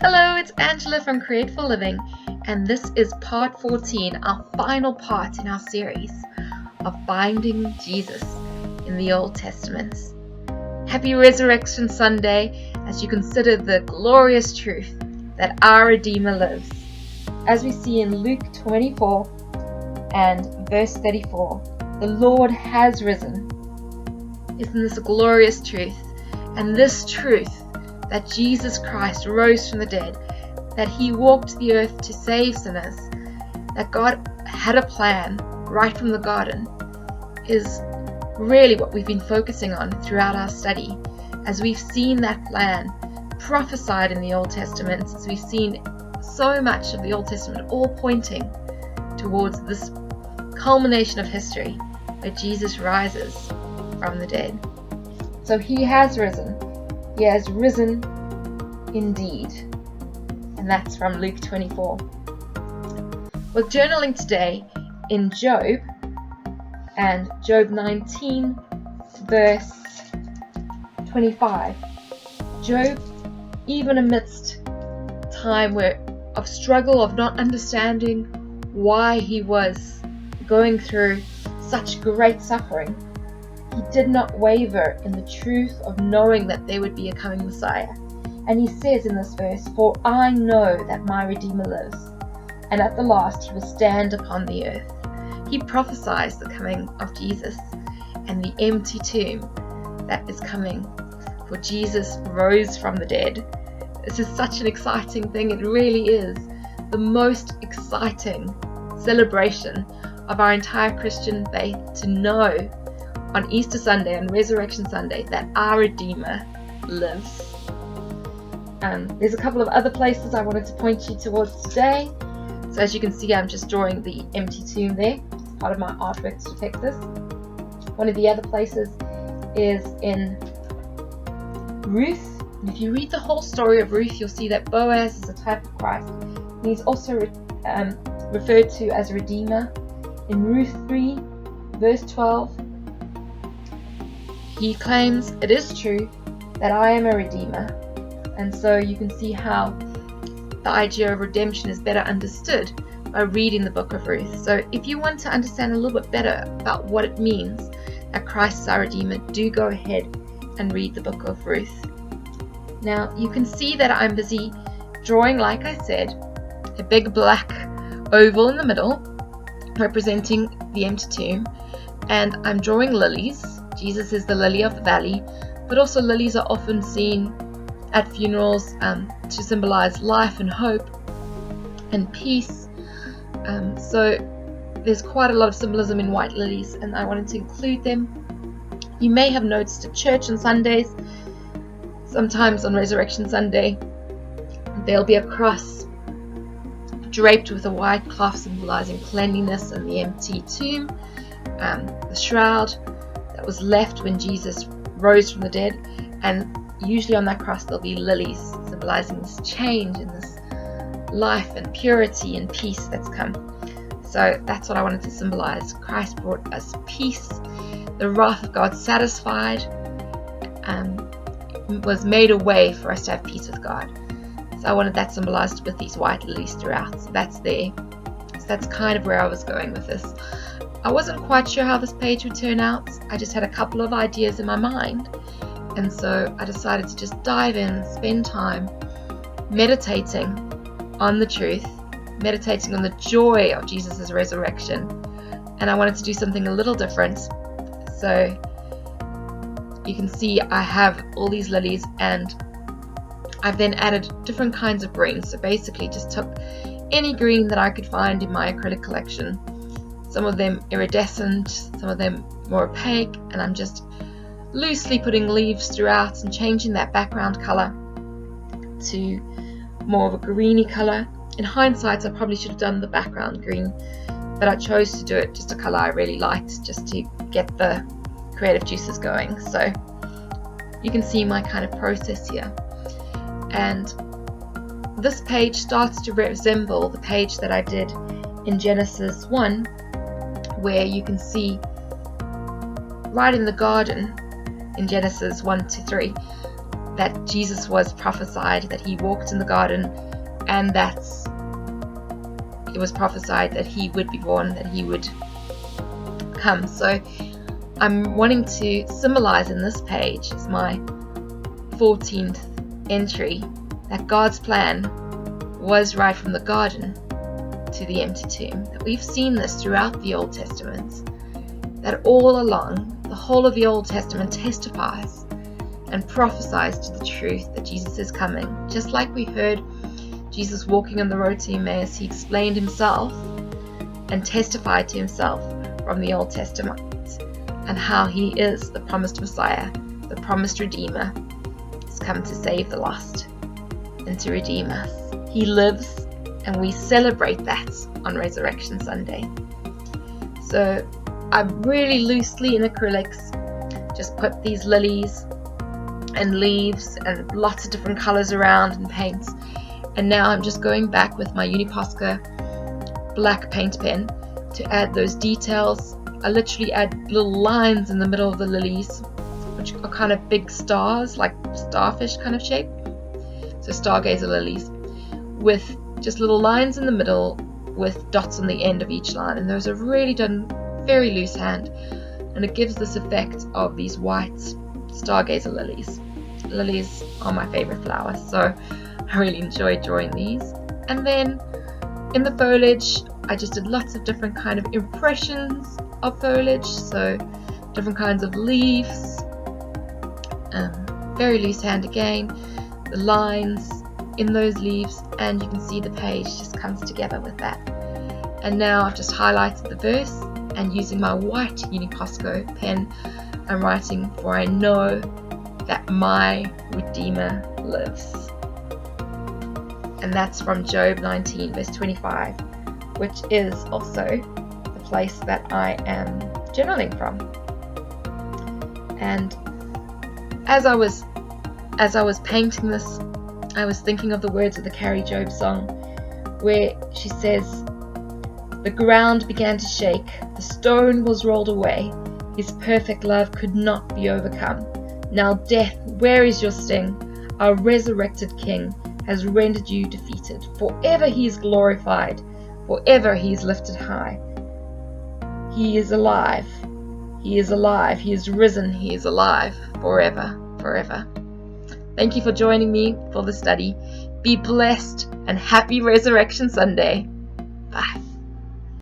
Hello, it's Angela from Create for Living, and this is part 14, our final part in our series of finding Jesus in the Old Testament. Happy Resurrection Sunday as you consider the glorious truth that our Redeemer lives. As we see in Luke 24 and verse 34, the Lord has risen. Isn't this a glorious truth? And this truth that Jesus Christ rose from the dead, that he walked the earth to save sinners, that God had a plan right from the garden, is really what we've been focusing on throughout our study. As we've seen that plan prophesied in the Old Testament, as we've seen so much of the Old Testament all pointing towards this culmination of history where Jesus rises from the dead. So he has risen. He has risen indeed. And that's from Luke 24. We're journaling today in Job and Job 19 verse 25. Job, even amidst time of struggle, of not understanding why he was going through such great suffering, he did not waver in the truth of knowing that there would be a coming Messiah. And he says in this verse, "For I know that my Redeemer lives, and at the last he will stand upon the earth." He prophesies the coming of Jesus and the empty tomb that is coming, for Jesus rose from the dead. This is such an exciting thing. It really is the most exciting celebration of our entire Christian faith, to know on Easter Sunday and Resurrection Sunday that our Redeemer lives. There's a couple of other places I wanted to point you towards today. So as you can see, I'm just drawing the empty tomb there. It's part of my artwork to depict this. One of the other places is in Ruth. And if you read the whole story of Ruth, you'll see that Boaz is a type of Christ. And he's also referred to as a Redeemer. In Ruth 3, verse 12, he claims, "It is true that I am a Redeemer." And so you can see how the idea of redemption is better understood by reading the book of Ruth. So if you want to understand a little bit better about what it means that Christ is our Redeemer, do go ahead and read the book of Ruth. Now you can see that I'm busy drawing, like I said, a big black oval in the middle representing the empty tomb, and I'm drawing lilies. Jesus is the lily of the valley, but also lilies are often seen at funerals to symbolize life and hope and peace. So there's quite a lot of symbolism in white lilies, and I wanted to include them. You may have noticed at church on Sundays, sometimes on Resurrection Sunday, there'll be a cross draped with a white cloth symbolizing cleanliness and the empty tomb, the shroud that was left when Jesus rose from the dead, and usually on that cross there'll be lilies symbolizing this change and this life and purity and peace that's come. So that's what I wanted to symbolize. Christ brought us peace. The wrath of God satisfied, was made a way for us to have peace with God. So I wanted that symbolized with these white lilies throughout. So that's there. So that's kind of where I was going with this. I wasn't quite sure how this page would turn out. I just had a couple of ideas in my mind. And so I decided to just dive in, spend time meditating on the truth, meditating on the joy of Jesus' resurrection. And I wanted to do something a little different. So you can see I have all these lilies, and I've then added different kinds of greens. So basically just took any green that I could find in my acrylic collection. Some of them iridescent, some of them more opaque, and I'm just loosely putting leaves throughout and changing that background color to more of a greeny color. In hindsight, I probably should have done the background green, but I chose to do it just a color I really liked, just to get the creative juices going. So you can see my kind of process here. And this page starts to resemble the page that I did in Genesis 1, where you can see right in the garden in Genesis 1 to 3, that Jesus was prophesied, that he walked in the garden, and that it was prophesied that he would be born, that he would come. So I'm wanting to symbolize in this page, is my 14th entry, that God's plan was right from the garden to the empty tomb. That we've seen this throughout the Old Testament, that all along the whole of the Old Testament testifies and prophesies to the truth that Jesus is coming. Just like we heard Jesus walking on the road to Emmaus, he explained himself and testified to himself from the Old Testament, and how he is the promised Messiah, the promised Redeemer. He's come to save the lost and to redeem us. He lives, and we celebrate that on Resurrection Sunday. So I've really loosely in acrylics just put these lilies and leaves and lots of different colors around and paints. And now I'm just going back with my Uniposca black paint pen to add those details. I literally add little lines in the middle of the lilies, which are kind of big stars, like starfish kind of shape. So stargazer lilies, with just little lines in the middle with dots on the end of each line. And those are really done very loose hand, and it gives this effect of these white stargazer lilies. Lilies are my favorite flowers, so I really enjoyed drawing these. And then in the foliage, I just did lots of different kind of impressions of foliage, so different kinds of leaves, very loose hand again, the lines in those leaves, and you can see the page just comes together with that. And now I've just highlighted the verse, and using my white Uniposca pen, I'm writing, "For I know that my Redeemer lives." And that's from Job 19 verse 25, which is also the place that I am journaling from. And as I was painting this, I was thinking of the words of the Carrie Job song, where she says, "The ground began to shake, the stone was rolled away, his perfect love could not be overcome. Now death, where is your sting? Our resurrected King has rendered you defeated. Forever he is glorified, forever he is lifted high. He is alive, he is alive, he is risen, he is alive, forever, forever." Thank you for joining me for the study. Be blessed and happy Resurrection Sunday. Bye.